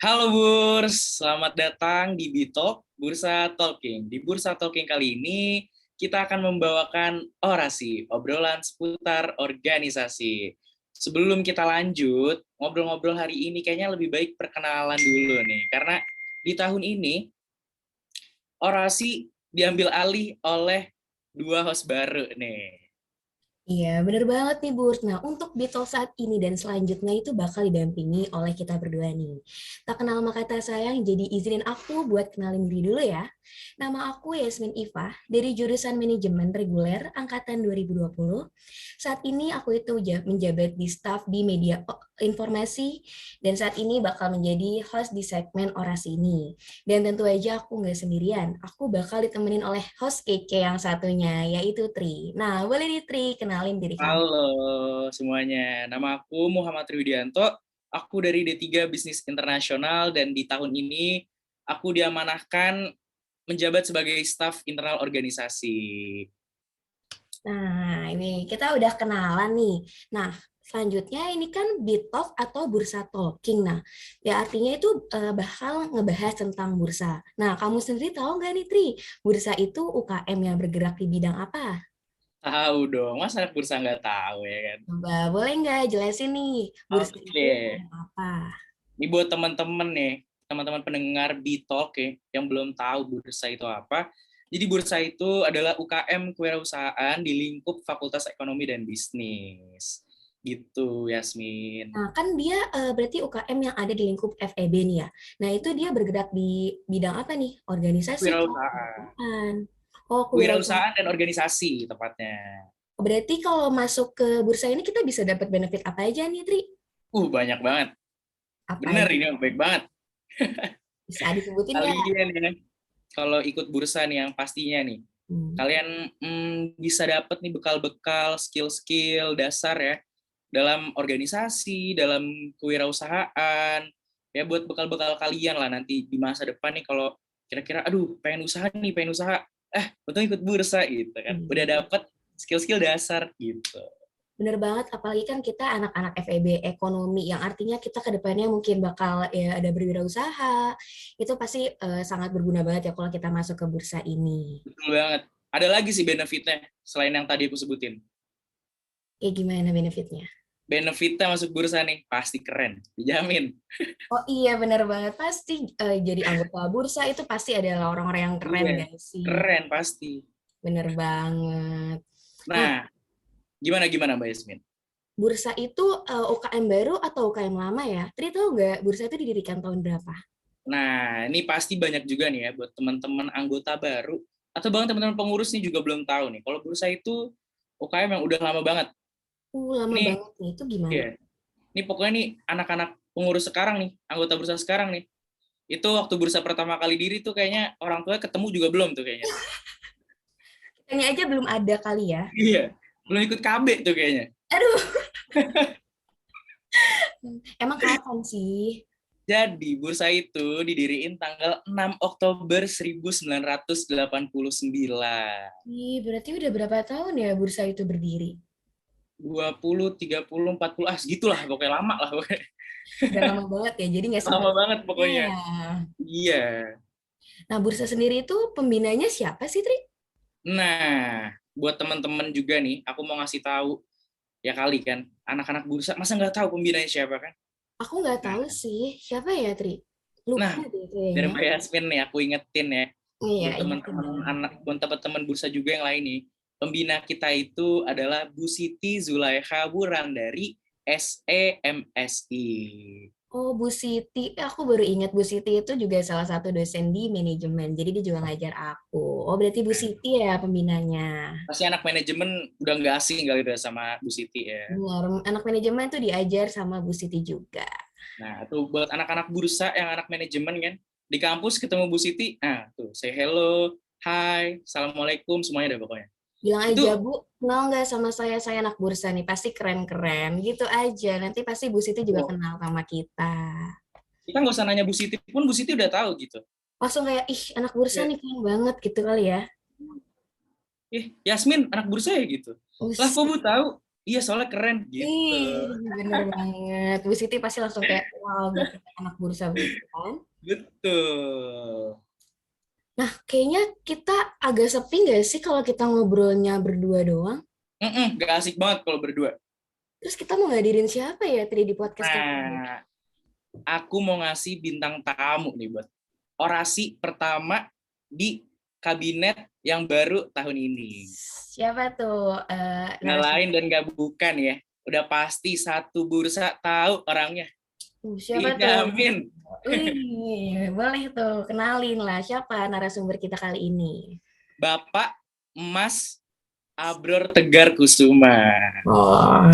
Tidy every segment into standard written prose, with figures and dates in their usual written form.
Halo Burs, selamat datang di Bitalk Bursa Talking. Di Bursa Talking kali ini kita akan membawakan orasi, obrolan seputar organisasi. Sebelum kita lanjut, ngobrol-ngobrol hari ini kayaknya lebih baik perkenalan dulu nih. Karena di tahun ini orasi diambil alih oleh dua host baru nih. Iya, bener banget nih, Burs. Nah, untuk Beatles saat ini dan selanjutnya itu bakal didampingi oleh kita berdua nih. Tak kenal maka tak sayang, jadi izinin aku buat kenalin diri dulu ya. Nama aku Yasmin Iva, dari jurusan Manajemen Reguler Angkatan 2020. Saat ini aku itu menjabat di staf di media informasi, dan saat ini bakal menjadi host di segmen orasi ini. Dan tentu aja aku nggak sendirian, aku bakal ditemenin oleh host kece yang satunya, yaitu Tri. Nah, boleh nih Tri, kenalin diri kamu. Halo semuanya, nama aku Muhammad Triwidianto, aku dari D3 Bisnis Internasional dan di tahun ini aku diamanahkan menjabat sebagai staf internal organisasi. Nah, ini kita udah kenalan nih. Nah, selanjutnya ini kan Bitalk atau Bursa Talking. Nah, ya artinya itu bakal ngebahas tentang bursa. Nah, kamu sendiri tahu nggak nih, Tri? Bursa itu UKM yang bergerak di bidang apa? Tahu dong, masa anak bursa nggak tahu ya kan? Coba boleh nggak jelasin nih, bursa itu Oke, bidang apa? ini buat teman-teman nih, teman-teman pendengar Bitalk ya, yang belum tahu bursa itu apa. Jadi bursa itu adalah UKM kewirausahaan di lingkup Fakultas Ekonomi dan Bisnis. Gitu, Yasmin. Nah, kan dia berarti UKM yang ada di lingkup FEB nih ya. Nah, itu dia bergerak di bidang apa nih? Organisasi kah? Kewirausahaan. Perusahaan. Oh, kewirausahaan. Kewirausahaan dan organisasi tepatnya. Berarti kalau masuk ke bursa ini kita bisa dapat benefit apa aja nih, Tri? Banyak banget. Apa Bener aja? ini, baik banget. Bisa disebutin nggak? Kalian ya, kalau ikut bursa nih yang pastinya nih, Hmm. kalian bisa dapat nih bekal-bekal, skill-skill dasar ya, dalam organisasi, dalam kewirausahaan, ya buat bekal-bekal kalian lah nanti di masa depan nih kalau kira-kira, aduh pengen usaha, betul ikut bursa gitu kan, udah Iya. dapat skill-skill dasar gitu. Bener banget, apalagi kan kita anak-anak FEB ekonomi, yang artinya kita ke depannya mungkin bakal ya ada berwirausaha, itu pasti sangat berguna banget ya kalau kita masuk ke bursa ini. Betul banget. Ada lagi sih benefitnya selain yang tadi aku sebutin. Kayak gimana benefitnya? Benefitnya masuk bursa nih pasti keren, dijamin. Oh iya bener banget, pasti jadi anggota bursa itu pasti adalah orang-orang yang keren Iya, gak sih? keren pasti. Bener banget. Nah, Nah, gimana gimana Mbak Yasmin? bursa itu UKM baru atau UKM lama ya? Tri tahu nggak bursa itu didirikan tahun berapa? Nah, ini pasti banyak juga nih ya buat teman-teman anggota baru atau bahkan teman-teman pengurus nih juga belum tahu nih. Kalau bursa itu UKM yang udah lama banget. Lama Ini banget nih, itu gimana? ya, ini pokoknya nih anak-anak pengurus sekarang nih, anggota bursa sekarang nih. Itu waktu bursa pertama kali diri tuh kayaknya orang tua ketemu juga belum tuh kayaknya. Kitanya aja belum ada kali ya. Iya, belum ikut KB tuh kayaknya. Aduh, emang kapan sih? Jadi, bursa itu didiriin tanggal 6 Oktober 1989. Ih, berarti udah berapa tahun ya bursa itu berdiri? 20, 30, 40, segitulah pokoknya lama lah pokoknya. Udah lama banget ya, jadi nggak sempat. Lama banget pokoknya. Ya. Iya. Nah, bursa sendiri itu pembinanya siapa sih, Tri? Nah, buat teman-teman juga nih, aku mau ngasih tahu ya kali kan, anak-anak bursa masa nggak tahu pembinanya siapa kan? Aku nggak tahu sih. Siapa ya, Tri? Lupa Nah, deh dari kayaknya. Mbak Yasmin nih aku ingetin ya, Iya, buat ingetin teman-teman dong. anak, buat teman-teman bursa juga yang lain nih. Pembina kita itu adalah Bu Siti Zulaikha Wulandari SEMSI. Oh, Bu Siti. Aku baru ingat Bu Siti itu juga salah satu dosen di manajemen. Jadi dia juga ngajar aku. Oh, berarti Bu Siti ya pembinanya. Pasti anak manajemen udah nggak asing kali udah sama Bu Siti ya. Benar, anak manajemen tuh diajar sama Bu Siti juga. Nah, tuh buat anak-anak bursa yang anak manajemen kan, di kampus ketemu Bu Siti, nah tuh say hello, hi, assalamualaikum semuanya deh pokoknya. Bilang aja, Itu Bu, kenal nggak sama saya anak bursa nih, pasti keren-keren. Gitu aja, nanti pasti Bu Siti juga oh, kenal sama kita. kita nggak usah nanya Bu Siti pun Bu Siti udah tahu gitu. Langsung kayak, ih anak bursa Ya, nih keren banget gitu kali ya. Yasmin anak bursa ya gitu. Lah Us, kok Bu tahu? Iya, soalnya keren gitu. Bener banget. Bu Siti pasti langsung kayak, wow, gitu, anak bursa begitu kan. Betul. Nah, kayaknya kita agak sepi nggak sih kalau kita ngobrolnya berdua doang? Gak asik banget kalau berdua. Terus kita mau ngadirin siapa ya tadi di podcast kali ini? Nah, aku mau ngasih bintang tamu nih buat orasi pertama di kabinet yang baru tahun ini. Siapa tuh Nggak lain narasumber? dan nggak bukan ya. Udah pasti satu bursa tahu orangnya. Siapa tuh? Dijamin. Wih, boleh tuh kenalin lah siapa narasumber kita kali ini. Bapak Mas Abror Tegar Kusuma. Oh,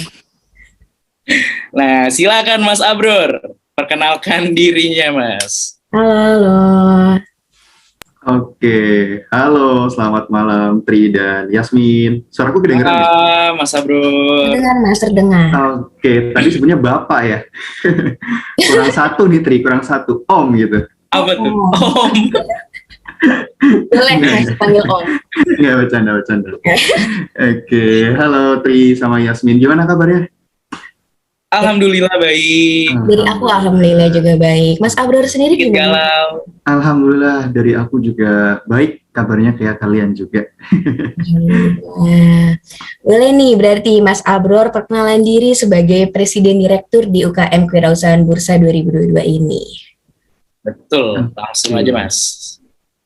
Nah, silakan Mas Abror. Perkenalkan dirinya, Mas. halo. Oke, halo, selamat malam Tri dan Yasmin. Suaraku kedengeran ya? Mas Abror. Terdengar Mas, terdengar. Oke, tadi sebenarnya Bapak ya. Kurang satu nih Tri, kurang satu. Om gitu. Apa tuh? Oh. Om. Boleh Mas panggil Om. Nggak, bercanda. Oke, halo Tri sama Yasmin. Gimana kabarnya? Alhamdulillah baik. Dari aku alhamdulillah juga baik. Mas Abror sendiri Sedikit gimana? galau. Alhamdulillah, dari aku juga baik. Kabarnya kayak kalian juga. Alhamdulillah. Boleh nih berarti Mas Abror perkenalan diri sebagai Presiden Direktur di UKM Kewirausahaan Bursa 2022 ini. Betul, langsung aja Mas.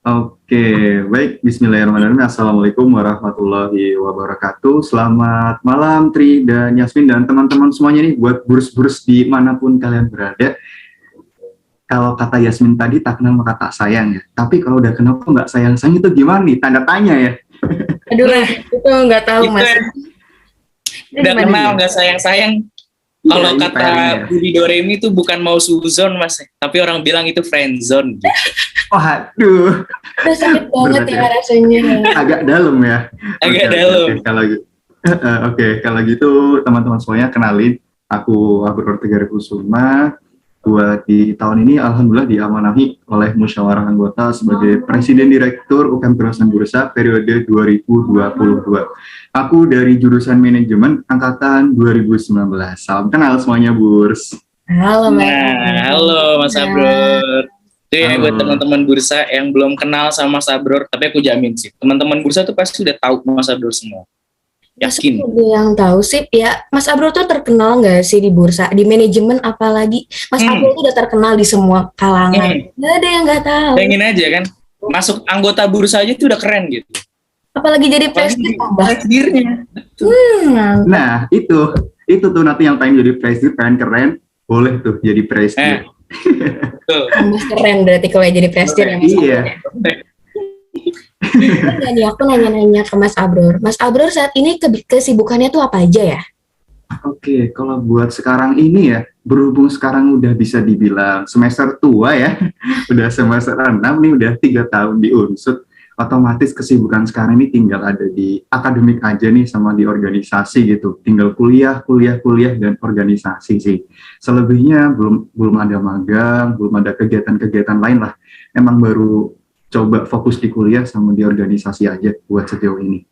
Oke, baik. Bismillahirrahmanirrahim. Assalamualaikum warahmatullahi wabarakatuh. Selamat malam Tri dan Yasmin dan teman-teman semuanya nih buat burs-burs dimanapun kalian berada. Kalau kata Yasmin tadi tak kenal maka tak sayang ya. Tapi kalau udah kenal kok nggak sayang-sayang itu gimana nih? Tanda tanya ya. Aduh, itu nggak tahu Itu Mas. ya, Itu udah gimana kenal nih? nggak sayang-sayang. Iya, Kalau ini kata PR-nya. Budi Doremi itu bukan mau suzon Mas, tapi orang bilang itu friendzone. Gitu. Waduh, Udah sakit banget Berat ya ya. rasanya. agak dalam ya. Agak Oke, dalam. Kalau gitu. Kalau gitu teman-teman semuanya kenalin, aku Abror Tegar Kusuma. Buat di tahun ini alhamdulillah diamanahi oleh musyawarah anggota sebagai Presiden Direktur UKM Kewirausahaan Bursa periode 2022. Aku dari jurusan manajemen angkatan 2019. Salam kenal semuanya Burs. Halo Mas. Nah, halo Mas Abror. Itu ya Halo. buat teman-teman bursa yang belum kenal sama Mas Abror, tapi aku jamin sih, teman-teman bursa tuh pasti udah tahu Mas Abror semua. Yakin. Ada yang tahu sih ya, Mas Abror tuh terkenal nggak sih di bursa, di manajemen apalagi. Mas Abror tuh udah terkenal di semua kalangan. Nggak ada yang nggak tahu. Bayangin aja kan, masuk anggota bursa aja tuh udah keren gitu. Apalagi jadi presiden tambah. Presidennya. Nah, itu tuh nanti yang pengen jadi presiden, pengen keren, boleh tuh jadi presiden. Tuh. Tambah keren berarti kalau jadi presiden ya Mas Iya. Abror. Nih aku nanya-nanya ke Mas Abror. Mas Abror saat ini kesibukannya tuh apa aja ya? Oke, kalau buat sekarang ini ya, berhubung sekarang udah bisa dibilang semester tua ya, udah semester 6 nih, udah 3 tahun di Unsud, otomatis kesibukan sekarang ini tinggal ada di akademik aja nih sama di organisasi gitu, tinggal kuliah, dan organisasi sih. Selebihnya belum ada magang, belum ada kegiatan-kegiatan lain lah, emang baru coba fokus di kuliah sama di organisasi aja buat sejauh ini.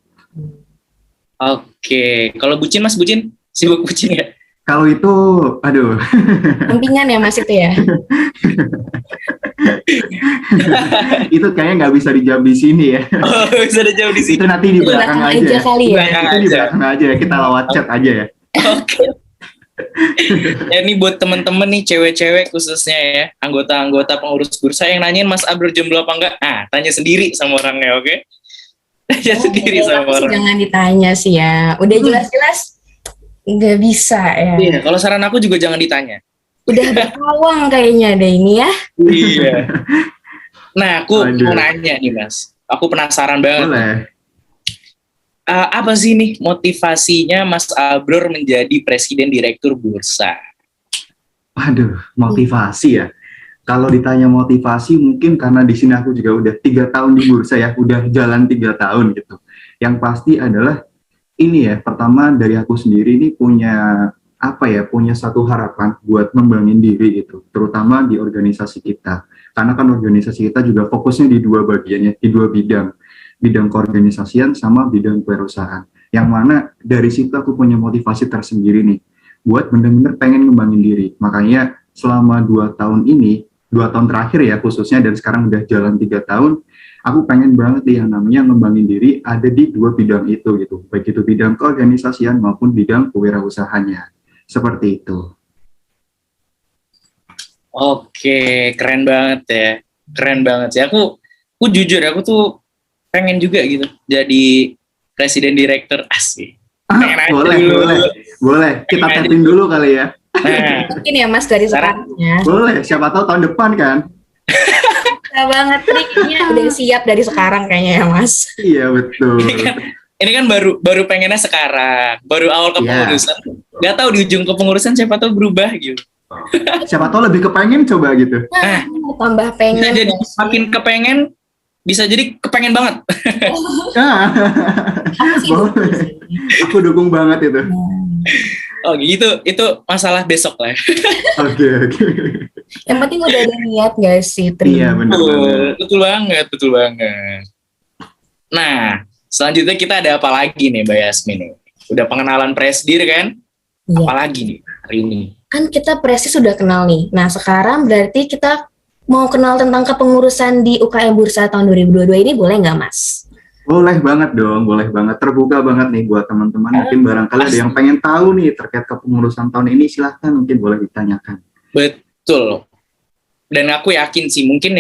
Oke, kalau bucin Mas, bucin? Sibuk bucin ya? Kalau itu, aduh. Sampingan ya Mas itu ya? Itu kayaknya nggak bisa dijawab di sini ya. Oh, bisa ada jauh di sini. Itu nanti di belakang aja. aja kali ya. Belakang Itu di aja. belakang aja ya. Kita lewat chat aja ya. Oke. Ya ini buat temen-temen nih cewek-cewek khususnya ya, anggota-anggota pengurus bursa yang nanyain Mas Abror jomblo apa enggak, tanya sendiri sama orangnya, oke? Tanya sendiri sama Tapi sih orang. jangan ditanya sih ya. Udah jelas-jelas nggak bisa ya. Iya, kalau saran aku juga jangan ditanya. Udah berkawang kayaknya deh ini ya. Iya. Nah, aku Aduh. mau nanya nih Mas, aku penasaran banget. Boleh. Apa sih nih motivasinya Mas Abror menjadi Presiden Direktur Bursa? Waduh, motivasi ya. Kalau ditanya motivasi, mungkin karena di sini aku juga udah 3 tahun di bursa ya, udah jalan 3 tahun gitu. Yang pasti adalah ini ya, pertama dari aku sendiri ini punya punya satu harapan buat membangun diri gitu, terutama di organisasi kita. Karena kan organisasi kita juga fokusnya di 2 bagian ya, di 2 bidang keorganisasian sama bidang kewirausahaan. Yang mana dari situ aku punya motivasi tersendiri nih, buat bener-bener pengen ngembangin diri. Makanya selama 2 tahun ini, 2 tahun terakhir ya khususnya, dan sekarang udah jalan 3 tahun, aku pengen banget nih yang namanya ngembangin diri ada di 2 bidang itu gitu. Baik itu bidang keorganisasian maupun bidang kewirausahaannya. Seperti itu. Oke, keren banget ya. Keren banget sih. Aku jujur, aku tuh pengen juga gitu jadi presiden direktur asli. Pengen aja Boleh, dulu. boleh. Kita Pengen aja tapping dulu kali ya. Nah, Mungkin ya Mas dari sekarang ya. Boleh, siapa tahu tahun depan kan? Bisa banget nih, kayaknya udah siap dari sekarang kayaknya ya Mas. Iya, betul. ini kan baru pengennya sekarang, baru awal kepengurusan. Gak tahu di ujung kepengurusan siapa tahu berubah gitu. Siapa tahu lebih kepengen coba gitu. Nah, tambah pengen. Bisa jadi ya. makin kepengen, bisa jadi kepengen banget. Ah, Aku sih boleh. Aku dukung banget itu. Oh gitu, itu masalah besok lah. Oke. Yang penting udah ada niat gak sih, Tri? Iya, benar banget. Betul banget. Nah, selanjutnya kita ada apa lagi nih Mbak Yasmin nih? Udah pengenalan Presdir kan? Iya. Apa lagi nih hari ini? Kan kita Presti sudah kenal nih. Nah, sekarang berarti kita mau kenal tentang kepengurusan di UKM Bursa tahun 2022 ini, boleh nggak, Mas? Boleh banget dong, boleh banget. Terbuka banget nih buat teman-teman. Mungkin barangkali ada yang pengen tahu nih terkait kepengurusan tahun ini, silahkan mungkin boleh ditanyakan. Betul. Dan aku yakin sih mungkin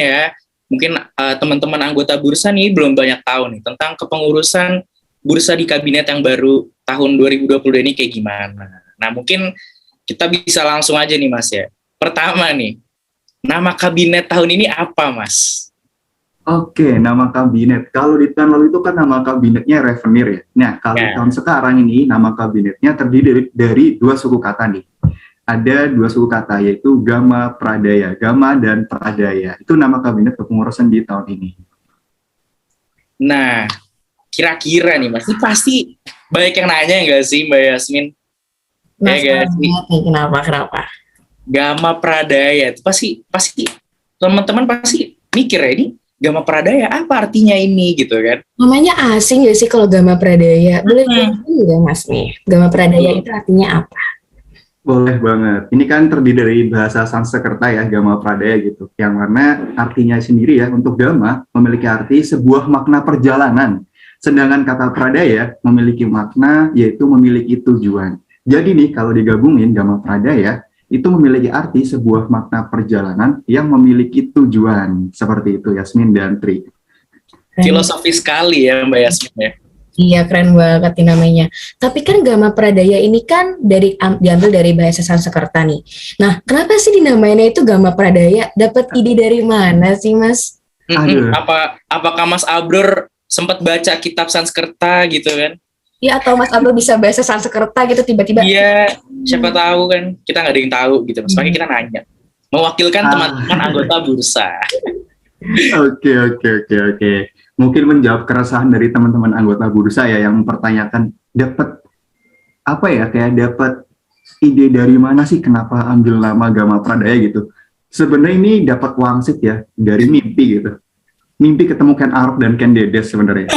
teman-teman anggota Bursa nih belum banyak tahu nih tentang kepengurusan Bursa di kabinet yang baru tahun 2022 ini kayak gimana. Nah, mungkin kita bisa langsung aja nih Mas ya. Pertama nih, nama kabinet tahun ini apa Mas? Oke, nama kabinet. Kalau di tahun lalu itu kan nama kabinetnya Revenir ya. Nah, kalau tahun sekarang ini nama kabinetnya terdiri dari 2 suku kata nih. Ada 2 suku kata yaitu Gama Pradaya. Gama dan Pradaya. Itu nama kabinet kepengurusan di tahun ini. Nah, kira-kira nih Mas, ini pasti banyak yang nanya nggak sih Mbak Yasmin? Kenapa? Gama Pradaya itu pasti teman-teman pasti mikir ya, ini Gama Pradaya apa artinya ini gitu kan? Namanya asing gak sih kalau Gama Pradaya? Boleh jelasin nggak Mas nih? Gama Pradaya itu artinya apa? Boleh banget. Ini kan terdiri dari bahasa Sanskerta ya, Gama Pradaya gitu. Yang mana artinya sendiri ya, untuk Gama memiliki arti sebuah makna perjalanan. Sedangkan kata Pradaya memiliki makna yaitu memiliki tujuan. Jadi nih kalau digabungin Gama Pradaya itu memiliki arti sebuah makna perjalanan yang memiliki tujuan. Seperti itu Yasmin dan Tri. Filosofis sekali ya Mbak Yasmin ya. Iya, keren banget nih namanya. Tapi kan Gama Pradaya ini kan diambil dari bahasa Sanskerta nih. Nah, kenapa sih dinamainnya itu Gama Pradaya? Dapat ide dari mana sih Mas? Apakah Mas Abror sempat baca kitab Sanskerta gitu kan? Ya, atau Mas Abdul bisa bahasa Sanskerta gitu tiba-tiba. Iya, siapa tahu kan. Kita nggak ada yang tahu gitu. Makanya kita nanya. Mewakilkan teman-teman anggota Bursa. Oke. Mungkin menjawab keresahan dari teman-teman anggota Bursa ya yang mempertanyakan dapat ide dari mana sih kenapa ambil nama Gama Pradaya gitu. Sebenarnya ini dapat wangsit ya dari mimpi gitu. Mimpi ketemu Ken Arok dan Ken Dedes sebenarnya.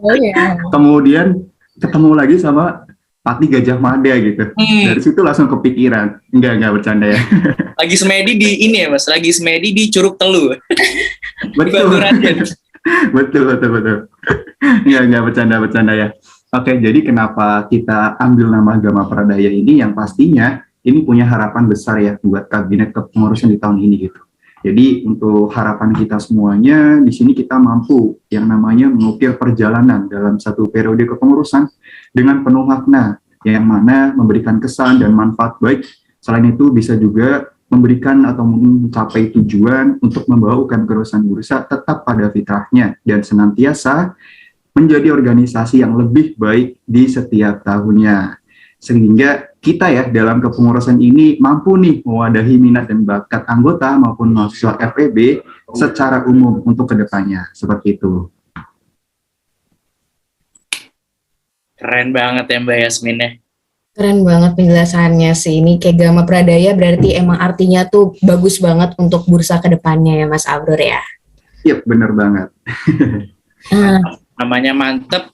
Oh iya. Kemudian ketemu lagi sama Pati Gajah Mada gitu. Dari situ langsung kepikiran. Enggak bercanda ya. Lagi semedi di ini ya Mas, lagi semedi di Curug Telu. Betul. betul. Enggak bercanda ya. Oke, jadi kenapa kita ambil nama Gama Pradaya ini yang pastinya ini punya harapan besar ya buat kabinet kepengurusan di tahun ini gitu. Jadi untuk harapan kita semuanya di sini kita mampu yang namanya mengukir perjalanan dalam satu periode kepengurusan dengan penuh makna yang mana memberikan kesan dan manfaat baik. Selain itu bisa juga memberikan atau mencapai tujuan untuk membawa UKM Kepengurusan Bursa tetap pada fitrahnya dan senantiasa menjadi organisasi yang lebih baik di setiap tahunnya. Sehingga kita ya dalam kepengurusan ini mampu nih mewadahi minat dan bakat anggota maupun mahasiswa FEB secara umum untuk kedepannya. Seperti itu. Keren banget ya Mbak Yasmin ya. Keren banget penjelasannya sih. Ini kayak Gama Pradaya berarti emang artinya tuh bagus banget untuk bursa kedepannya ya Mas Abror ya. Iya, benar banget. Namanya mantep,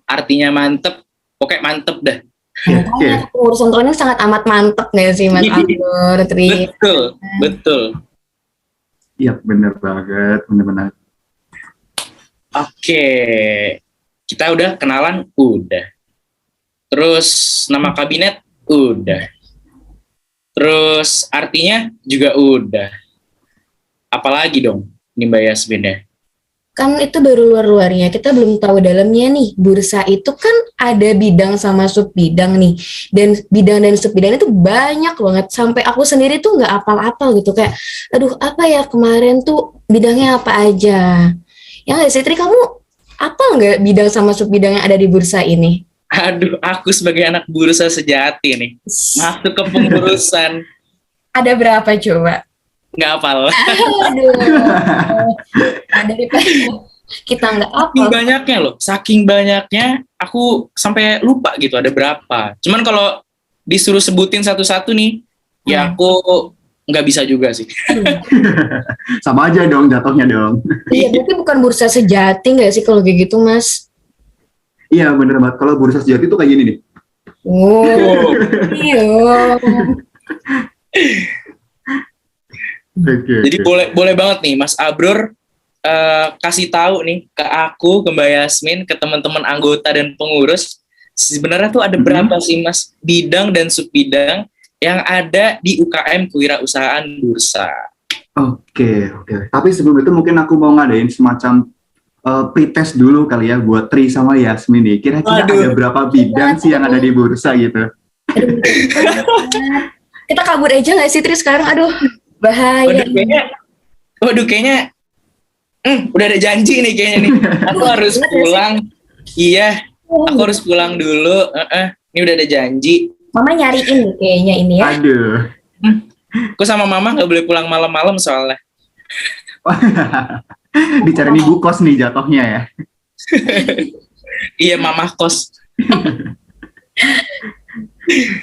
artinya mantep, pokoknya mantep dah. Makanya urusan training sangat amat mantep nggak sih Mas Abdur, Tri? Betul. Iya, benar banget, benar-benar. Oke, kita udah kenalan, udah. Terus nama kabinet, udah. Terus artinya juga udah. Apalagi dong, ini Mbak Yasmin ya? Kan itu baru luar-luarnya, kita belum tahu dalamnya nih. Bursa itu kan ada bidang sama sub bidang nih, dan bidang dan sub bidang itu banyak banget, sampai aku sendiri tuh nggak apal-apal gitu, kayak aduh apa ya kemarin tuh bidangnya apa aja. Ya nggak sih Tri, kamu apal nggak bidang sama sub bidang yang ada di bursa ini? Aduh, aku sebagai anak bursa sejati nih, masuk ke pengurusan, Ada berapa coba? nggak hafal. Aduh, nah, daripada kita nggak Saking apal. banyaknya loh, saking banyaknya, aku sampai lupa gitu ada berapa. Cuman kalau disuruh sebutin satu-satu nih, ya aku nggak bisa juga sih. Sama aja dong jatuhnya dong. Iya, berarti bukan bursa sejati nggak sih kalau kayak gitu, Mas? Iya, bener banget. Kalau bursa sejati tuh kayak gini nih. Oh, iya. Jadi boleh banget nih Mas Abror kasih tahu nih ke aku, ke Mbak Yasmin, ke teman-teman anggota dan pengurus, sebenarnya tuh ada berapa sih Mas bidang dan subbidang yang ada di UKM Kewirausahaan Bursa? Oke. Tapi sebelum itu mungkin aku mau ngadain semacam pretest dulu kali ya buat Tri sama Yasmin nih. Kira-kira ada berapa bidang sih yang ada di bursa gitu? Kita kabur aja nggak sih Tri sekarang? Aduh, bahaya. Waduh kayaknya udah ada janji nih kayaknya nih. Aku harus pulang. Iya, aku harus pulang dulu. Ini udah ada janji. Mama nyariin nih kayaknya ini ya. Aduh. Aku sama Mama nggak boleh pulang malam-malam soalnya. Dicari ibu kos nih jatuhnya ya. Iya, Mama kos.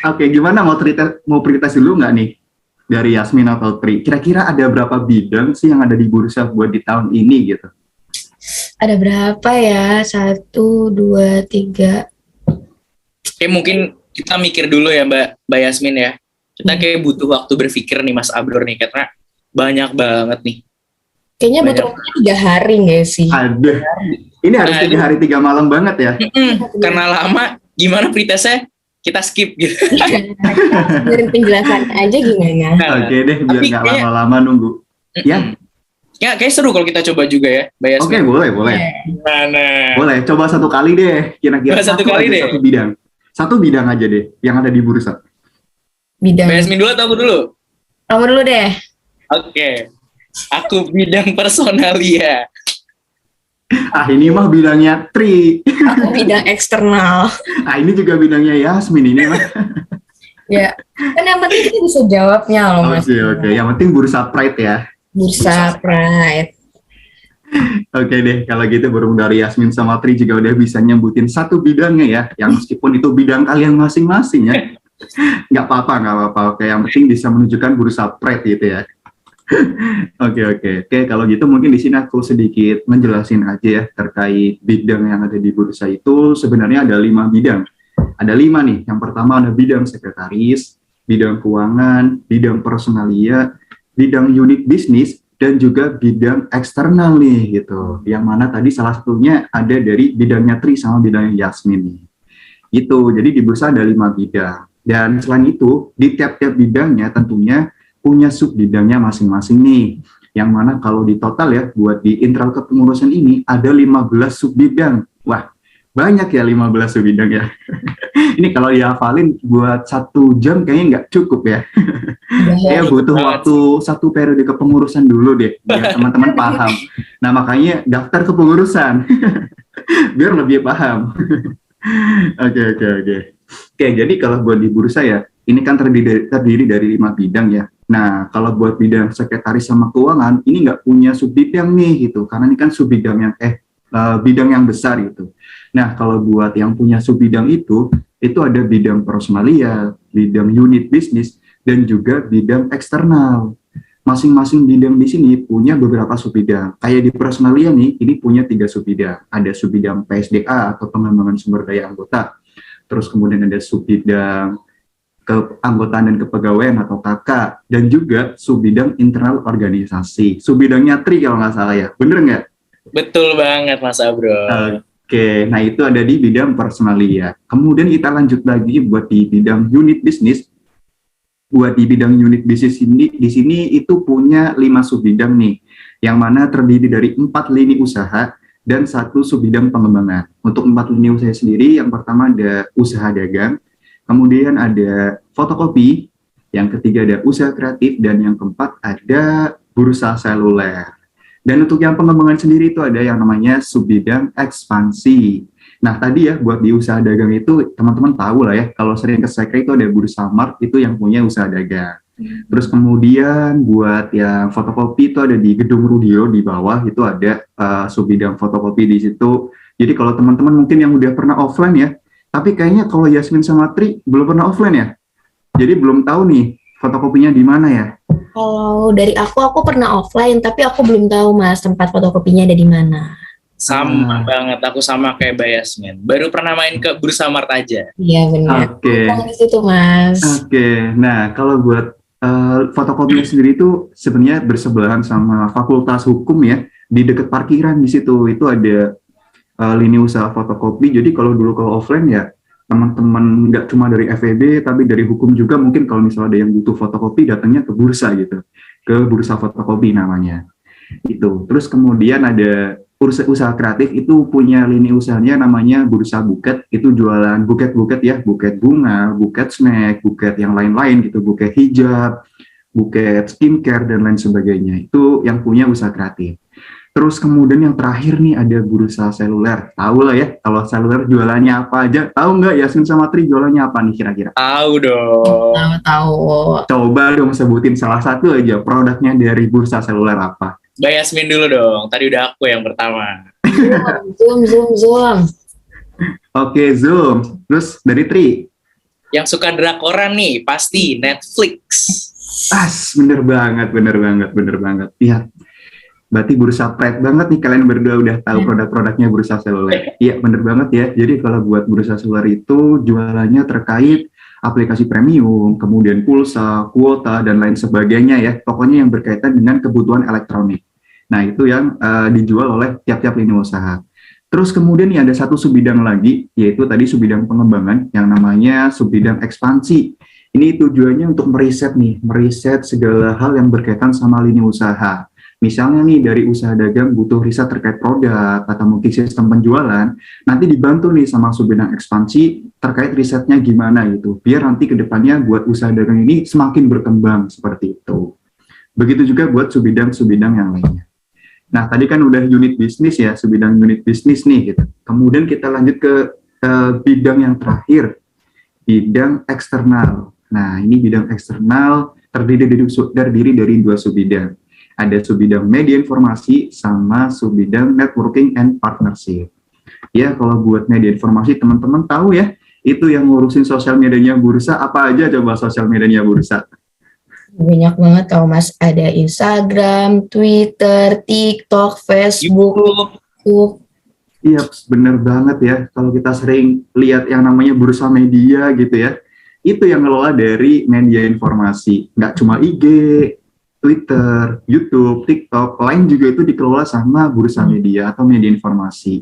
Oke, gimana mau pretest dulu nggak nih dari Yasmin atau Tri? Kira-kira ada berapa bidang sih yang ada di bursa buat di tahun ini gitu? Ada berapa ya? 1, 2, 3. Oke, mungkin kita mikir dulu ya Mbak Yasmin ya. Kita kayak butuh waktu berpikir nih Mas Abror nih, karena banyak banget nih. Kayaknya butuh 3 hari nggak sih? Ada. Ini harus 3 hari 3 malam banget ya? Karena lama, gimana pretestnya? Kita skip gitu. Dari penjelasan aja gimana? Oke deh, biar nggak lama-lama nunggu. Ya. Ya, kayak seru kalau kita coba juga ya, Mbak Yasmin. Oke, boleh. Mana? Boleh, coba satu kali deh. Kira-kira satu bidang. Satu bidang aja deh, yang ada di bursa. Bidang. Mbak Yasmin dulu atau aku dulu? Kamu dulu deh. Oke. Aku bidang personalia. Ini mah bidangnya Tri. Aku bidang eksternal. Ini juga bidangnya Yasmin ini mah. Ya, kan yang penting kita bisa jawabnya loh Mas. Oke. Yang penting bursa Pride ya. Bursa Pride. Oke deh, kalau gitu berhubung dari Yasmin sama Tri juga udah bisa nyebutin satu bidangnya ya, yang meskipun itu bidang kalian masing-masing ya. Nggak apa-apa. Oke, yang penting bisa menunjukkan bursa Pride gitu ya. Oke, kalau gitu mungkin di sini aku sedikit menjelasin aja ya terkait bidang yang ada di bursa itu. Sebenarnya ada 5 bidang. Ada 5 nih. Yang pertama ada bidang sekretaris, bidang keuangan, bidang personalia, bidang unit bisnis, dan juga bidang eksternal nih gitu. Yang mana tadi salah satunya ada dari bidangnya Tri sama bidangnya Yasmin nih. Gitu. Jadi di bursa ada 5 bidang. Dan selain itu di tiap-tiap bidangnya tentunya punya sub bidangnya masing-masing nih. Yang mana kalau di total ya buat di internal kepengurusan ini ada 15 sub bidang. Wah, banyak ya 15 sub bidang ya. Ini kalau dihafalin buat 1 jam kayaknya nggak cukup ya. Kayak butuh waktu 1 periode kepengurusan dulu deh biar teman-teman paham. Nah, makanya daftar kepengurusan biar lebih paham. Oke. Jadi kalau buat di bursa ya, ini kan terdiri dari 5 bidang ya. Nah, kalau buat bidang sekretaris sama keuangan, ini nggak punya subbidang nih gitu, karena ini kan subbidang bidang yang besar gitu. Nah, kalau buat yang punya subbidang itu ada bidang personalia, bidang unit bisnis, dan juga bidang eksternal. masing-masing bidang di sini punya beberapa subbidang. Kayak di Personalia nih, ini punya 3 subbidang. Ada subbidang PSDA atau pengembangan sumber daya anggota. Terus kemudian ada subbidang keanggotaan dan kepegawaian atau KK, dan juga subbidang internal organisasi. Subbidangnya Tri kalau nggak salah ya, bener nggak? Betul banget Mas Abro. Oke, nah itu ada di bidang Personalia. Kemudian kita lanjut lagi buat di bidang unit bisnis. Buat di bidang unit bisnis ini, di sini itu punya 5 subbidang nih, yang mana terdiri dari 4 lini usaha dan 1 subbidang pengembangan. Untuk 4 lini usaha sendiri, yang pertama ada usaha dagang, kemudian ada fotokopi, yang ketiga ada usaha kreatif, dan yang keempat ada bursa seluler. Dan untuk yang pengembangan sendiri itu ada yang namanya subbidang ekspansi. Nah tadi ya buat di usaha dagang itu teman-teman tahu lah ya, kalau sering ke Sekre itu ada Bursa Mart itu yang punya usaha dagang. Terus kemudian buat yang fotokopi itu ada di Gedung Rudio di bawah, itu ada subbidang fotokopi di situ. Jadi kalau teman-teman mungkin yang udah pernah offline ya, tapi kayaknya kalau Yasmin sama Tri belum pernah offline ya, jadi belum tahu nih fotokopinya di mana ya. Kalau dari aku pernah offline, tapi aku belum tahu Mas tempat fotokopinya ada di mana. Sama banget, aku sama kayak Mbak Yasmin. Baru pernah main ke Bursa Mart aja. Iya benar. Oke. Di situ Mas. Oke, nah kalau buat fotokopinya sendiri itu sebenarnya bersebelahan sama Fakultas Hukum ya, di dekat parkiran di situ itu ada lini usaha fotokopi. Jadi kalau dulu kalau offline ya teman-teman nggak cuma dari FEB tapi dari hukum juga, mungkin kalau misalnya ada yang butuh fotokopi datangnya ke bursa gitu, ke bursa fotokopi namanya itu. Terus kemudian ada usaha kreatif itu punya lini usahanya namanya Bursa Buket, itu jualan buket-buket ya, buket bunga, buket snack, buket yang lain-lain gitu, buket hijab, buket skincare dan lain sebagainya, itu yang punya usaha kreatif. Terus kemudian yang terakhir nih ada bursa seluler. Tahu lah ya kalau seluler jualannya apa aja. Tahu nggak Yasmin sama Tri jualannya apa nih kira-kira? Tahu dong. Tahu. Coba dong sebutin salah satu aja produknya dari bursa seluler apa. Mbak Yasmin dulu dong. Tadi udah aku yang pertama. Zoom. Oke, Zoom. Terus dari Tri? Yang suka drakoran nih pasti Netflix. Bener banget. Iya. Berarti bursa Pride banget nih, kalian berdua udah tahu produk-produknya bursa seluler. Iya, bener banget ya. Jadi kalau buat bursa seluler itu jualannya terkait aplikasi premium, kemudian pulsa, kuota, dan lain sebagainya ya. Pokoknya yang berkaitan dengan kebutuhan elektronik. Nah, itu yang dijual oleh tiap-tiap lini usaha. Terus kemudian nih ada satu subbidang lagi, yaitu tadi subbidang pengembangan yang namanya subbidang ekspansi. Ini tujuannya untuk meriset segala hal yang berkaitan sama lini usaha. Misalnya nih dari usaha dagang butuh riset terkait produk atau mungkin sistem penjualan, nanti dibantu nih sama subbidang ekspansi terkait risetnya gimana gitu, biar nanti ke depannya buat usaha dagang ini semakin berkembang seperti itu. Begitu juga buat subbidang-subbidang yang lainnya. Nah tadi kan udah unit bisnis ya, subbidang unit bisnis nih gitu. Kemudian kita lanjut ke bidang yang terakhir, bidang eksternal. Nah ini bidang eksternal terdiri dari 2 subbidang. Ada subbidang media informasi sama subbidang networking and partnership. Ya, kalau buat media informasi teman-teman tahu ya, itu yang ngurusin sosial medianya bursa, apa aja coba sosial medianya bursa? Banyak banget tau Mas, ada Instagram, Twitter, TikTok, Facebook, YouTube. Iya, bener banget ya, kalau kita sering lihat yang namanya bursa media gitu ya, itu yang ngelola dari media informasi, nggak cuma IG, Twitter, YouTube, TikTok, lain juga itu dikelola sama bursa media atau media informasi.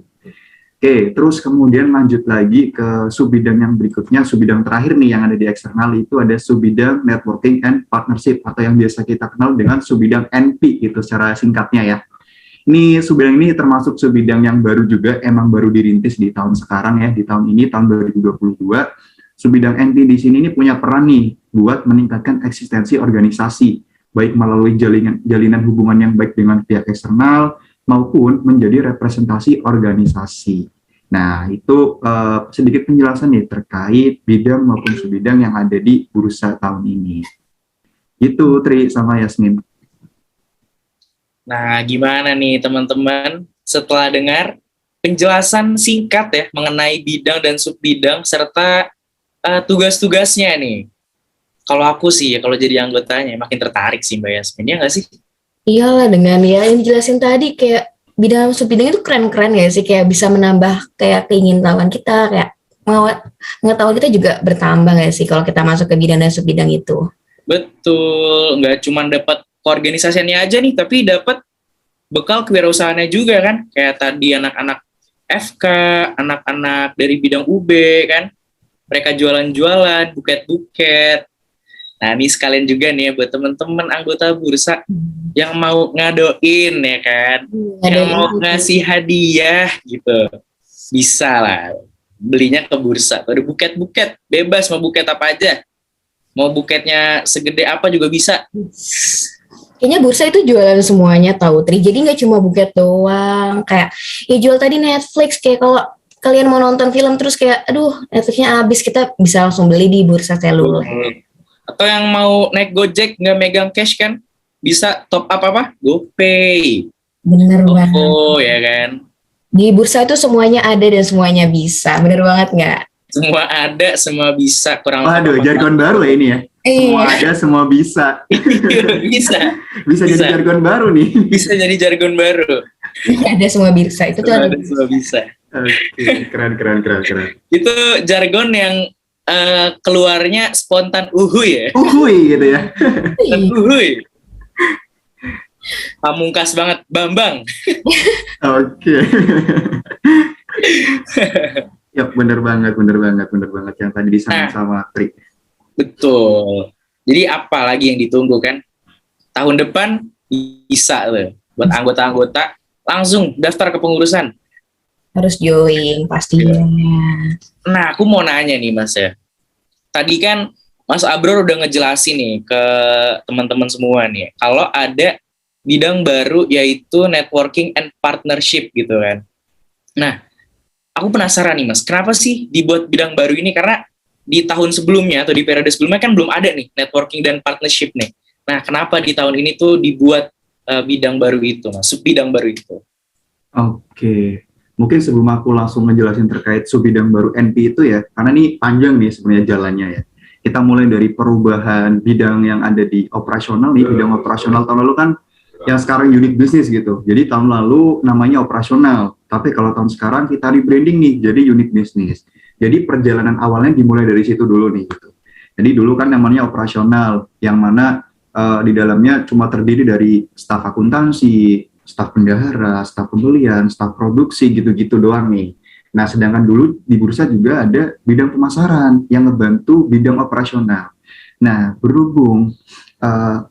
Oke, terus kemudian lanjut lagi ke subbidang yang berikutnya, subbidang terakhir nih yang ada di eksternal itu ada subbidang networking and partnership atau yang biasa kita kenal dengan subbidang NP itu secara singkatnya ya. Ini subbidang ini termasuk subbidang yang baru juga, emang baru dirintis di tahun sekarang ya, di tahun ini tahun 2022. Subbidang NP di sini ini punya peran nih buat meningkatkan eksistensi organisasi, baik melalui jalinan hubungan yang baik dengan pihak eksternal maupun menjadi representasi organisasi. Nah, itu sedikit penjelasan nih terkait bidang maupun subbidang yang ada di bursa tahun ini. Itu Tri sama Yasmin. Nah, gimana nih teman-teman setelah dengar penjelasan singkat ya mengenai bidang dan subbidang serta tugas-tugasnya nih. Kalau aku sih ya, kalau jadi anggotanya makin tertarik sih Mbak Yasmin, ya nggak sih? Iyalah, dengan ya yang dijelasin tadi, kayak bidang sub-bidang itu keren-keren ya sih, kayak bisa menambah kayak keingintahuan kita, kayak mau pengetahuan kita juga bertambah nggak sih kalau kita masuk ke bidang dan sub-bidang itu. Betul, nggak cuma dapat keorganisasiannya aja nih, tapi dapat bekal kewirausahaannya juga kan. Kayak tadi anak-anak FK, anak-anak dari bidang UB kan, mereka jualan-jualan, buket-buket. Nah, ini sekalian juga nih ya buat teman-teman anggota bursa yang mau ngadoin ya kan, yang mau ngasih hadiah gitu. Bisa lah, belinya ke bursa. Ada buket-buket, bebas mau buket apa aja. Mau buketnya segede apa juga bisa. Kayaknya bursa itu jualan semuanya tahu Tri. Jadi nggak cuma buket doang. Kayak ya jual tadi Netflix. Kayak kalau kalian mau nonton film terus kayak aduh Netflixnya habis, kita bisa langsung beli di bursa seluler. Atau yang mau naik Gojek nggak megang cash kan, bisa top up apa? GoPay. Bener banget. Oh ya kan. Di bursa itu semuanya ada dan semuanya bisa. Bener banget nggak? Semua ada, semua bisa. Kurang Waduh, jargon baru ya ini ya. Semua ada, semua bisa. Bisa. Bisa jadi jargon baru nih. Bisa jadi jargon baru. Ada semua bisa. Itu tuh Semua ada, semua bisa. Oke, keren. Itu jargon yang keluarnya spontan uhuy ya. Uhuy gitu ya. Uhuy. Pamungkas banget, Bambang. Oke. Ya bener banget yang tadi disambung sama Tri. Betul. Jadi apa lagi yang ditunggu kan? Tahun depan bisa loh buat anggota-anggota langsung daftar ke pengurusan. Harus join pastinya. Nah, aku mau nanya nih Mas ya. Tadi kan Mas Abror udah ngejelasin nih ke teman-teman semua nih, kalau ada bidang baru yaitu networking and partnership gitu kan. Nah, aku penasaran nih Mas, kenapa sih dibuat bidang baru ini? Karena di tahun sebelumnya atau di periode sebelumnya kan belum ada nih networking dan partnership nih. Nah, kenapa di tahun ini tuh dibuat bidang baru itu Mas, sub bidang baru itu? Oke. Mungkin sebelum aku langsung ngejelasin terkait sub bidang baru NP itu ya, karena ini panjang nih sebenarnya jalannya ya. Kita mulai dari perubahan bidang yang ada di operasional nih, bidang operasional tahun lalu kan yang sekarang unit bisnis gitu. Jadi tahun lalu namanya operasional, tapi kalau tahun sekarang kita rebranding nih jadi unit bisnis. Jadi perjalanan awalnya dimulai dari situ dulu nih gitu. Jadi dulu kan namanya operasional, yang mana di dalamnya cuma terdiri dari staf akuntansi, staf bendahara, staf pembelian, staf produksi gitu-gitu doang nih. Nah, sedangkan dulu di bursa juga ada bidang pemasaran yang ngebantu bidang operasional. Nah, berhubung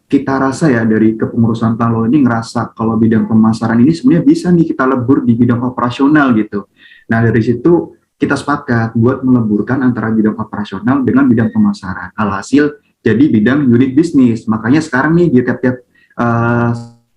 kita rasa ya dari kepengurusan tahun lalu ini ngerasa kalau bidang pemasaran ini sebenarnya bisa nih kita lebur di bidang operasional gitu. Nah, dari situ kita sepakat buat meleburkan antara bidang operasional dengan bidang pemasaran. Alhasil jadi bidang unit bisnis. Makanya sekarang nih di tiap-tiap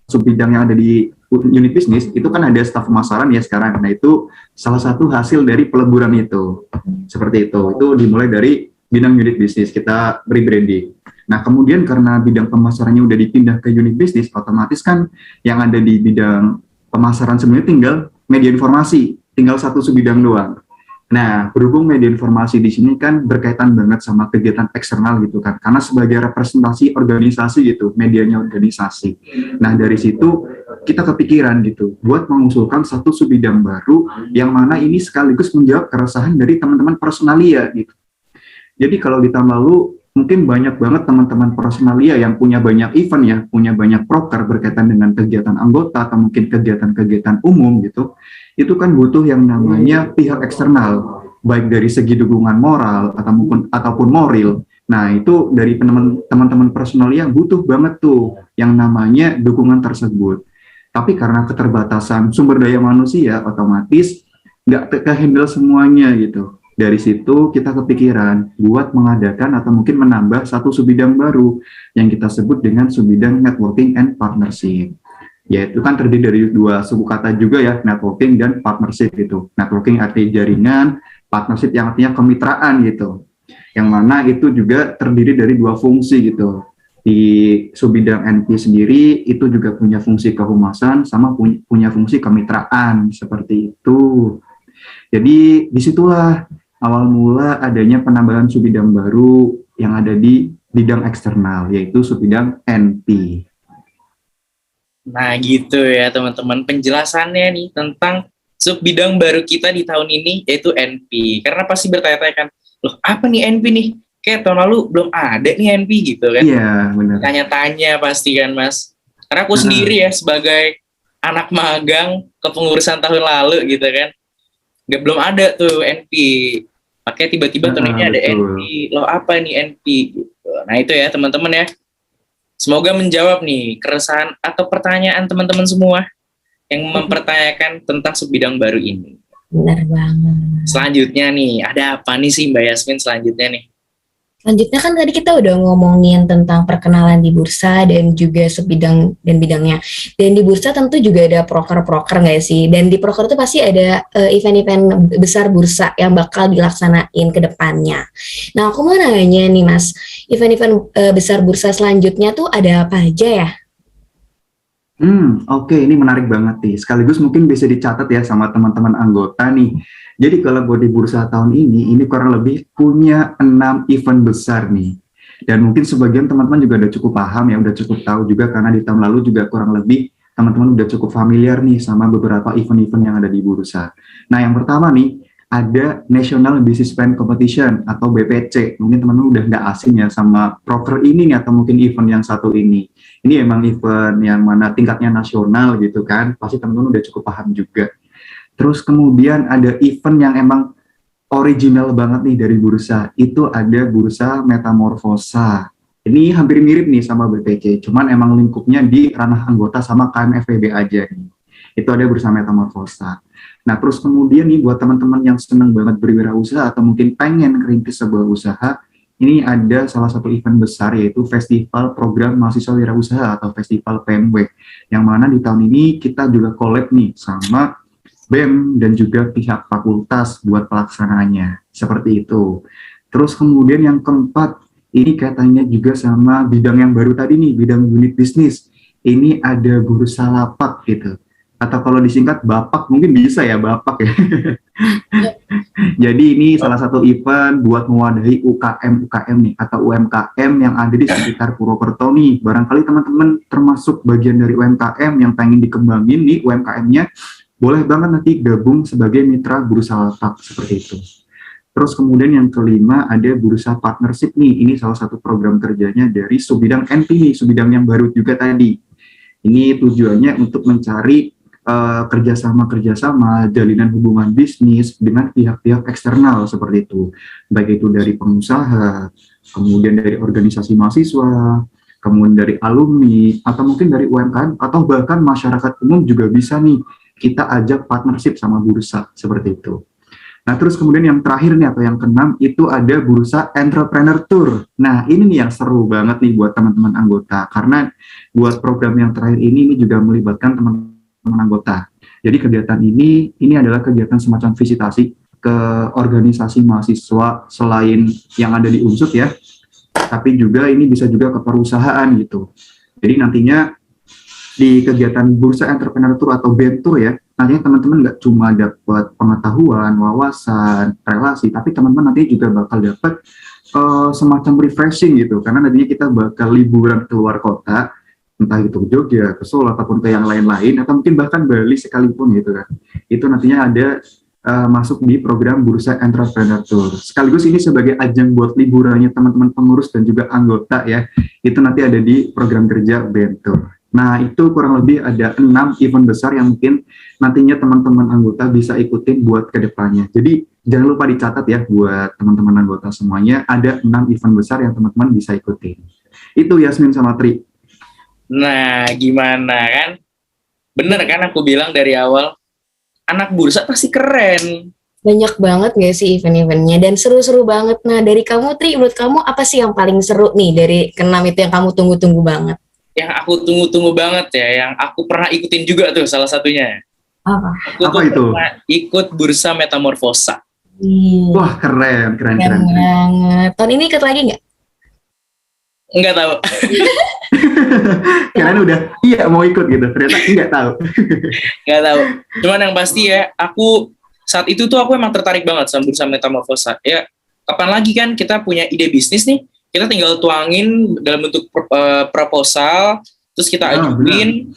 sub bidang yang ada di unit bisnis itu kan ada staf pemasaran ya sekarang. Nah, itu salah satu hasil dari peleburan itu. Seperti itu. Itu dimulai dari bidang unit bisnis, kita rebranding. Nah, kemudian karena bidang pemasarannya udah dipindah ke unit bisnis, otomatis kan yang ada di bidang pemasaran sebenarnya tinggal media informasi, tinggal satu sub-bidang doang. Nah, berhubung media informasi di sini kan berkaitan banget sama kegiatan eksternal gitu kan, karena sebagai representasi organisasi gitu, medianya organisasi. Nah, dari situ kita kepikiran gitu, buat mengusulkan satu sub-bidang baru, yang mana ini sekaligus menjawab keresahan dari teman-teman personalia gitu. Jadi kalau di tahun lalu, mungkin banyak banget teman-teman personalia yang punya banyak event ya, punya banyak proker berkaitan dengan kegiatan anggota atau mungkin kegiatan-kegiatan umum gitu, itu kan butuh yang namanya pihak eksternal, baik dari segi dukungan moral ataupun moral. Nah, itu dari teman-teman personalia butuh banget tuh yang namanya dukungan tersebut. Tapi karena keterbatasan sumber daya manusia, otomatis nggak ke-handle semuanya gitu. Dari situ kita kepikiran buat mengadakan atau mungkin menambah satu subbidang baru yang kita sebut dengan subbidang networking and partnership. Yaitu kan terdiri dari dua suku kata juga ya, networking dan partnership gitu. Networking artinya jaringan, partnership yang artinya kemitraan gitu. Yang mana itu juga terdiri dari dua fungsi gitu. Di subbidang NP sendiri itu juga punya fungsi kehumasan sama punya fungsi kemitraan seperti itu. Jadi disitulah awal mula adanya penambahan subbidang baru yang ada di bidang eksternal, yaitu subbidang NP. Nah gitu ya teman-teman, penjelasannya nih tentang subbidang baru kita di tahun ini, yaitu NP. Karena pasti bertanya-tanya kan, loh apa nih NP nih? Kayak tahun lalu belum ada nih NP gitu kan. Iya, benar. Tanya-tanya pasti kan Mas. Karena aku sendiri ya sebagai anak magang kepengurusan tahun lalu gitu kan, belum ada tuh NP. Pakai tiba-tiba tahun ini ada NP. Loh apa nih NP? Gitu. Nah itu ya teman-teman ya. Semoga menjawab nih keresahan atau pertanyaan teman-teman semua yang mempertanyakan tentang subbidang baru ini. Benar banget. Selanjutnya nih, ada apa nih sih Mbak Yasmin selanjutnya nih? Selanjutnya kan tadi kita udah ngomongin tentang perkenalan di bursa dan juga subbidang dan bidangnya. Dan di bursa tentu juga ada proker-proker nggak sih? Dan di proker itu pasti ada event-event besar bursa yang bakal dilaksanain ke depannya. Nah, aku mau nanya nih Mas, event-event besar bursa selanjutnya tuh ada apa aja ya? Oke, ini menarik banget nih. Sekaligus mungkin bisa dicatat ya sama teman-teman anggota nih. Jadi kalau buat di bursa tahun ini kurang lebih punya 6 event besar nih. Dan mungkin sebagian teman-teman juga udah cukup paham ya, udah cukup tahu juga karena di tahun lalu juga kurang lebih teman-teman udah cukup familiar nih sama beberapa event-event yang ada di bursa. Nah, yang pertama nih, ada National Business Plan Competition atau BPC. Mungkin teman-teman udah nggak asing ya sama proker ini nih atau mungkin event yang satu ini. Ini emang event yang mana tingkatnya nasional gitu kan, pasti teman-teman udah cukup paham juga. Terus kemudian ada event yang emang original banget nih dari bursa, itu ada bursa Metamorfosa. Ini hampir mirip nih sama BPC, cuman emang lingkupnya di ranah anggota sama KMFPB aja nih. Itu ada bursa Metamorfosa. Nah, terus kemudian nih buat teman-teman yang senang banget berwirausaha atau mungkin pengen merintis sebuah usaha, ini ada salah satu event besar yaitu Festival Program Mahasiswa Wirausaha atau Festival PMW, yang mana di tahun ini kita juga collab nih sama BEM dan juga pihak fakultas buat pelaksanaannya, seperti itu. Terus kemudian yang keempat, ini katanya juga sama bidang yang baru tadi nih, bidang unit bisnis. Ini ada bursa lapak gitu. Atau kalau disingkat Bapak, mungkin bisa ya Bapak ya. Jadi ini salah satu event buat mewadahi UKM nih, atau UMKM yang ada di sekitar Purwokerto nih. Barangkali teman-teman termasuk bagian dari UMKM yang pengen dikembangin nih UMKM-nya, boleh banget nanti gabung sebagai mitra bursa lapak seperti itu. Terus kemudian yang kelima ada bursa partnership nih. Ini salah satu program kerjanya dari subbidang NP nih, subbidang yang baru juga tadi. Ini tujuannya untuk mencari kerjasama, jalinan hubungan bisnis dengan pihak-pihak eksternal seperti itu. Baik itu dari pengusaha, kemudian dari organisasi mahasiswa, kemudian dari alumni, atau mungkin dari UMKM, atau bahkan masyarakat umum juga bisa nih kita ajak partnership sama bursa, seperti itu. Nah, terus kemudian yang terakhir nih, atau yang keenam, itu ada bursa Entrepreneur Tour. Nah, ini nih yang seru banget nih buat teman-teman anggota, karena buat program yang terakhir ini juga melibatkan teman-teman anggota. Jadi kegiatan ini adalah kegiatan semacam visitasi ke organisasi mahasiswa selain yang ada di Unsut ya, tapi juga ini bisa juga ke perusahaan gitu. Jadi nantinya di kegiatan Bursa Entrepreneur Tour atau BEM Tour ya, nantinya teman-teman nggak cuma dapat pengetahuan, wawasan, relasi, tapi teman-teman nanti juga bakal dapat semacam refreshing gitu, karena nantinya kita bakal liburan keluar kota, entah itu ke Jogja, ke Solo, ataupun ke yang lain-lain, atau mungkin bahkan Bali sekalipun gitu kan. Itu nantinya ada masuk di program Bursa Entrepreneur Tour. Sekaligus ini sebagai ajang buat liburannya teman-teman pengurus dan juga anggota ya, itu nanti ada di program kerja BEM Tour. Nah, itu kurang lebih ada 6 event besar yang mungkin nantinya teman-teman anggota bisa ikutin buat ke depannya. Jadi, jangan lupa dicatat ya buat teman-teman anggota semuanya, ada 6 event besar yang teman-teman bisa ikutin. Itu Yasmin sama Tri. Nah, gimana kan? Bener kan aku bilang dari awal, anak bursa pasti keren. Banyak banget gak sih event-eventnya, dan seru-seru banget. Nah, dari kamu, Tri, menurut kamu apa sih yang paling seru nih dari ke-6 itu yang kamu tunggu-tunggu banget? Yang aku tunggu-tunggu banget ya, yang aku pernah ikutin juga tuh salah satunya. Apa itu? Pernah ikut Bursa Metamorfosa. Wah, keren. Banget. Tahun ini ikut lagi nggak? Nggak tahu. Kalian udah mau ikut gitu, ternyata nggak tahu. Nggak tahu. Cuman yang pasti ya, aku saat itu tuh aku emang tertarik banget sama Bursa Metamorfosa. Ya, kapan lagi kan kita punya ide bisnis nih, kita tinggal tuangin dalam bentuk proposal, terus kita ajuin,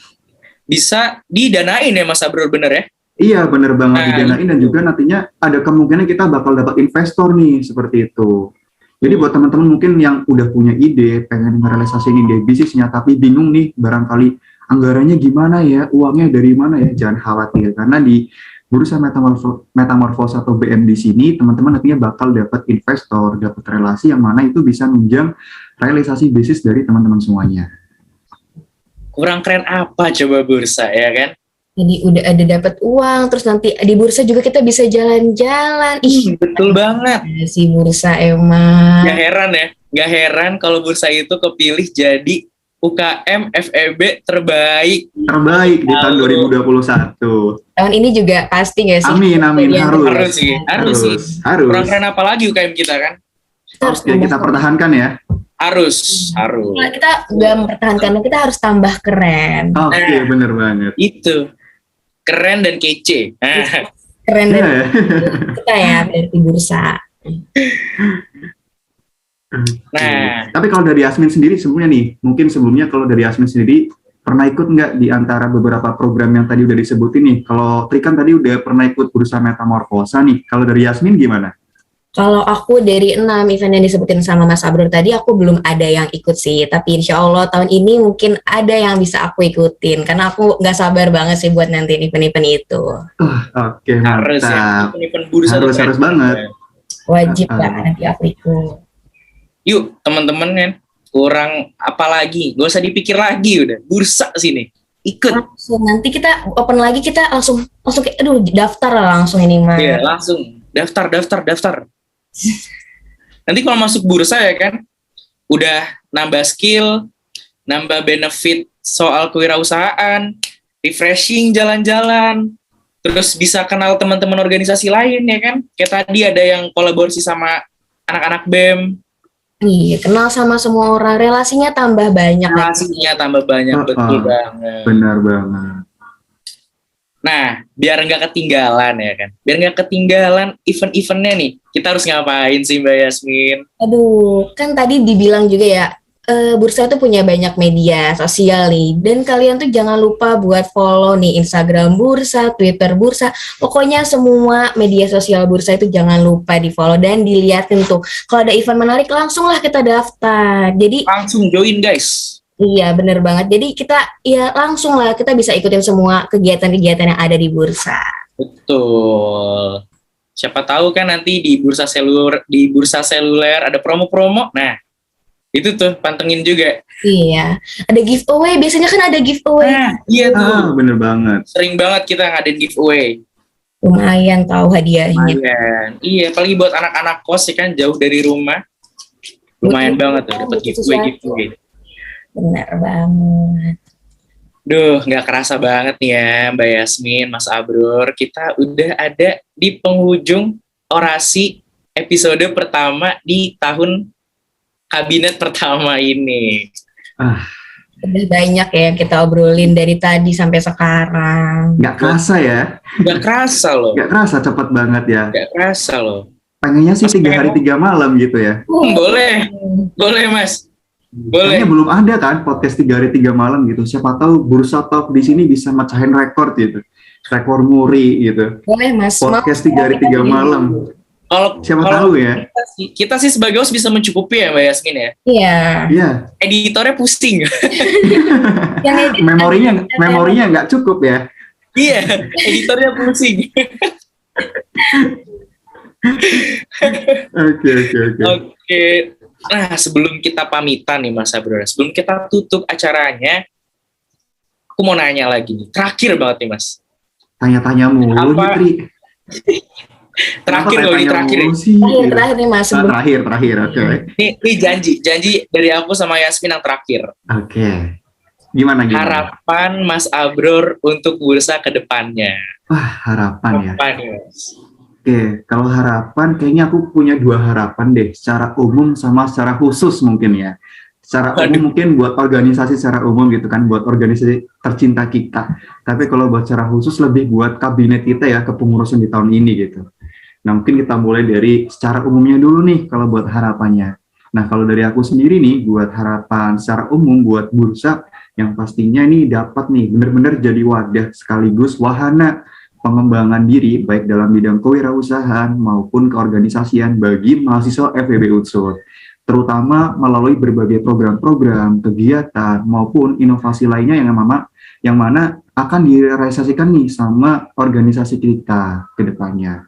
bisa didanain ya Mas Abror, bener ya? Iya, bener banget, didanain, dan juga nantinya ada kemungkinan kita bakal dapat investor nih, seperti itu. Jadi buat teman-teman mungkin yang udah punya ide, pengen merealisasikan ide bisnisnya, tapi bingung nih, barangkali anggarannya gimana ya, uangnya dari mana ya, jangan khawatir. Karena di Bursa Metamorfosa atau BM di sini, teman-teman nantinya bakal dapat investor, dapat relasi yang mana itu bisa menunjang realisasi bisnis dari teman-teman semuanya. Kurang keren apa coba bursa, ya kan? Jadi udah ada dapat uang, terus nanti di bursa juga kita bisa jalan-jalan. Ih, betul banget. Si bursa emang. Gak heran ya, gak heran kalau bursa itu kepilih jadi UKM FEB terbaik. Terbaik di tahun 2021. Tahun ini juga pasti gak sih? Amin, harus sih. Kurang keren apa lagi UKM kita kan? Kita pertahankan ya. Harus. Nah, kita nggak mempertahankan, kita harus tambah keren. Oke, bener banget. Itu. Keren dan kece. Keren dan kita ya dari bursa. Nah, tapi kalau dari Yasmin sendiri sebelumnya nih, mungkin sebelumnya kalau dari Yasmin sendiri pernah ikut nggak di antara beberapa program yang tadi udah disebutin nih? Kalau Tri kan tadi udah pernah ikut Bursa Metamorfosa nih. Kalau dari Yasmin gimana? Kalau aku dari 6 event yang disebutin sama Mas Abror tadi, aku belum ada yang ikut sih. Tapi insya Allah tahun ini mungkin ada yang bisa aku ikutin. Karena aku nggak sabar banget sih buat nanti event-event itu. Oke, harus ya. Event bursa harus banget. Wajib lah nanti aku ikut. Yuk teman-teman kan, kurang apa lagi? Gak usah dipikir lagi, udah bursa sini. Ikut. Langsung nanti kita open lagi, kita langsung kayak, daftar lah langsung ini mah. Iya, langsung daftar. Nanti kalau masuk bursa ya kan, udah nambah skill, nambah benefit soal kewirausahaan, refreshing jalan-jalan, terus bisa kenal teman-teman organisasi lain ya kan. Kayak tadi ada yang kolaborasi sama anak-anak BEM. Iya, kenal sama semua orang, relasinya tambah banyak. Betul banget. Benar banget. Nah, biar nggak ketinggalan ya kan, biar nggak ketinggalan event-eventnya nih, kita harus ngapain sih Mbak Yasmin? Aduh, kan tadi dibilang juga ya, bursa itu punya banyak media sosial nih, dan kalian tuh jangan lupa buat follow nih Instagram bursa, Twitter bursa, pokoknya semua media sosial bursa itu jangan lupa di follow dan dilihatin tuh. Kalau ada event menarik langsung lah kita daftar. Jadi langsung join guys. Iya, bener banget. Jadi kita ya langsung lah kita bisa ikutin semua kegiatan-kegiatan yang ada di bursa. Betul. Siapa tahu kan nanti di bursa seluler ada promo-promo. Nah, itu tuh pantengin juga. Iya. Ada giveaway, biasanya kan ada giveaway. Nah, iya tuh. Bener banget. Sering banget kita ngadain giveaway. Lumayan tahu hadiahnya. Lumayan. Iya, apalagi buat anak-anak kos ya kan jauh dari rumah. Lumayan banget tuh dapat giveaway. Benar banget. Duh, nggak kerasa banget nih ya Mbak Yasmin, Mas Abror. Kita udah ada di penghujung orasi episode pertama di tahun kabinet pertama ini. Udah banyak ya yang kita obrolin dari tadi sampai sekarang. Nggak kerasa ya? Nggak kerasa loh. Nggak kerasa, cepet banget ya. Nggak kerasa loh. Pengennya sih 3 hari 3 malam gitu ya. Boleh Mas. Boleh. Kayaknya belum ada kan podcast 3 hari 3 malam gitu. Siapa tahu Bursa Talk di sini bisa mecahin rekor gitu. Rekor muri gitu. Boleh Mas. Podcast 3 hari 3 malam. Siapa tahu ya. Kita sih sebagai host bisa mencukupi ya Mbak Yasmin ya. Iya. Editornya pusing. memorinya nggak cukup ya. Iya, editornya pusing. Oke. Nah, sebelum kita pamitan nih Mas Abror, sebelum kita tutup acaranya, aku mau nanya lagi nih. Terakhir banget nih Mas. Tanya-tanya mulu nih, Tri. Terakhir nih Mas. Terakhir, oke. Ini janji dari aku sama Yasmin yang terakhir. Oke. Gimana? Harapan Mas Abror untuk bursa ke depannya. Wah, harapan ya. Mas? Oke, kalau harapan kayaknya aku punya 2 harapan deh, secara umum sama secara khusus mungkin ya. Secara umum mungkin buat organisasi secara umum gitu kan, buat organisasi tercinta kita. Tapi kalau buat secara khusus lebih buat kabinet kita ya, kepengurusan di tahun ini gitu. Nah mungkin kita mulai dari secara umumnya dulu nih kalau buat harapannya. Nah, kalau dari aku sendiri nih, buat harapan secara umum buat bursa, yang pastinya ini dapat nih benar-benar jadi wadah sekaligus wahana pengembangan diri, baik dalam bidang kewirausahaan maupun keorganisasian bagi mahasiswa FEB Unsur, terutama melalui berbagai program-program, kegiatan, maupun inovasi lainnya yang mana akan direalisasikan nih sama organisasi kita ke depannya.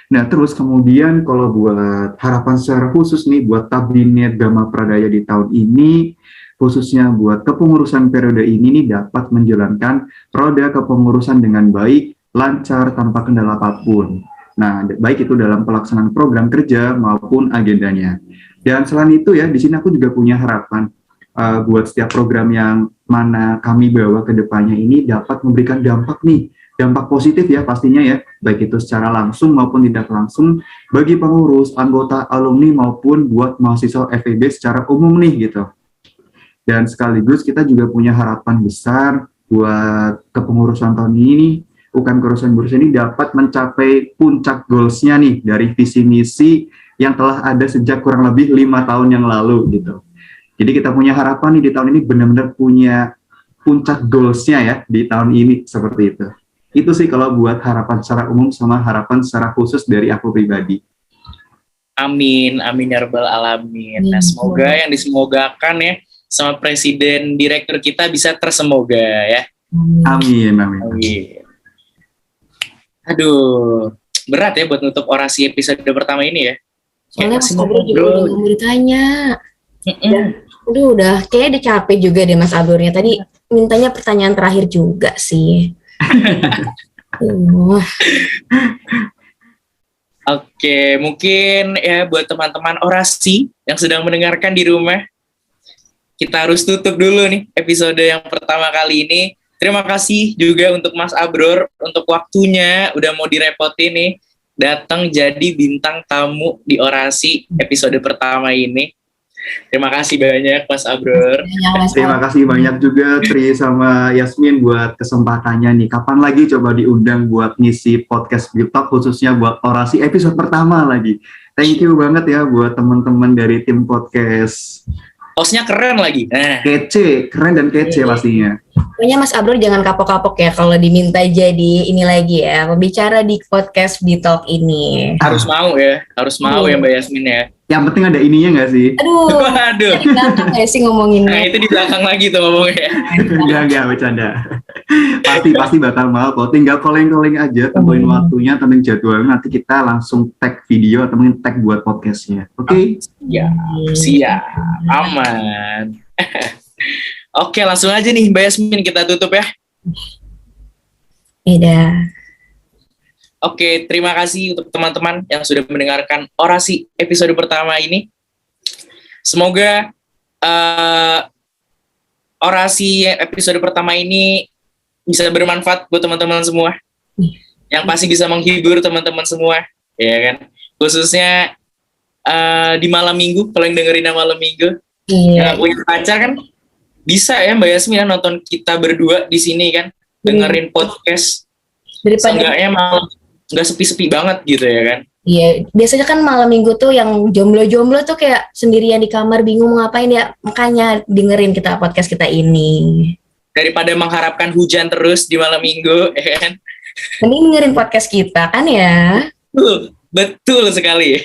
Nah, terus kemudian kalau buat harapan secara khusus nih buat Kabinet Dharma Pradaya di tahun ini, khususnya buat kepengurusan periode ini nih dapat menjalankan roda kepengurusan dengan baik, lancar, tanpa kendala apapun. Nah, baik itu dalam pelaksanaan program kerja maupun agendanya. Dan selain itu ya, di sini aku juga punya harapan buat setiap program yang mana kami bawa ke depannya ini dapat memberikan dampak positif ya pastinya ya, baik itu secara langsung maupun tidak langsung bagi pengurus, anggota, alumni maupun buat mahasiswa FEB secara umum nih gitu. Dan sekaligus kita juga punya harapan besar buat kepengurusan tahun ini, kepengurusan bursa ini dapat mencapai puncak goals-nya nih dari visi misi yang telah ada sejak kurang lebih 5 tahun yang lalu gitu. Jadi kita punya harapan nih di tahun ini benar-benar punya puncak goals-nya ya di tahun ini seperti itu. Itu sih kalau buat harapan secara umum sama harapan secara khusus dari aku pribadi. Amin, amin ya rabbal alamin. Nah, semoga yang disemogakan ya sama presiden direktur kita bisa tersemoga ya. Amin, amin. Amin. Aduh, berat ya buat nutup orasi episode pertama ini ya. Soalnya Mas Abdur juga udah mau ditanya. Udah kayaknya udah capek juga deh Mas Abdurnya. Tadi mintanya pertanyaan terakhir juga sih. Oke, mungkin ya buat teman-teman orasi yang sedang mendengarkan di rumah, kita harus tutup dulu nih episode yang pertama kali ini. Terima kasih juga untuk Mas Abror untuk waktunya, udah mau direpotin nih, datang jadi bintang tamu di orasi episode pertama ini. Terima kasih banyak Mas Abror. Terima kasih banyak juga Tri sama Yasmin buat kesempatannya nih. Kapan lagi coba diundang buat ngisi podcast BITALK khususnya buat orasi episode pertama lagi. Thank you banget ya buat teman-teman dari tim podcast. Hostnya keren lagi. Kece, keren dan kece pastinya. Pokoknya Mas Abror jangan kapok-kapok ya kalau diminta jadi ini lagi ya, pembicara di podcast BITALK ini. Harus mau ya Mbak Yasmin ya. Yang penting ada ininya nggak sih? Aduh. Gampang nggak sih ngomonginnya? Nah itu di belakang lagi tuh ngomongnya. Enggak, bercanda. Pasti bakal mau kok. Tinggal calling aja, tentuin waktunya, tentuin jadwalnya. Nanti kita langsung tag video atau mungkin tag buat podcastnya. Oke? Siap. Aman. Oke, langsung aja nih Mbak Yasmin kita tutup ya. Iya. Oke, terima kasih untuk teman-teman yang sudah mendengarkan orasi episode pertama ini. Semoga orasi episode pertama ini bisa bermanfaat buat teman-teman semua. Yang pasti bisa menghibur teman-teman semua, ya kan? Khususnya di malam minggu, kalau yang dengerin malam minggu. Yang punya pacar kan bisa ya Mbak Yasmin ya, nonton kita berdua di sini kan, dengerin podcast. Seenggaknya malam nggak sepi-sepi banget gitu ya kan. Iya, biasanya kan malam minggu tuh yang jomblo-jomblo tuh kayak sendirian di kamar bingung mau ngapain ya, makanya dengerin kita podcast kita ini. Daripada mengharapkan hujan terus di malam minggu, ya kan. Mending dengerin podcast kita kan ya. Betul sekali.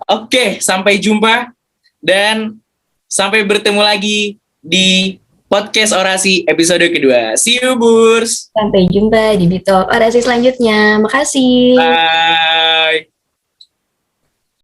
Oke, sampai jumpa dan sampai bertemu lagi di podcast orasi episode kedua. See you, Burs. Sampai jumpa di BITALK orasi selanjutnya. Makasih. Bye.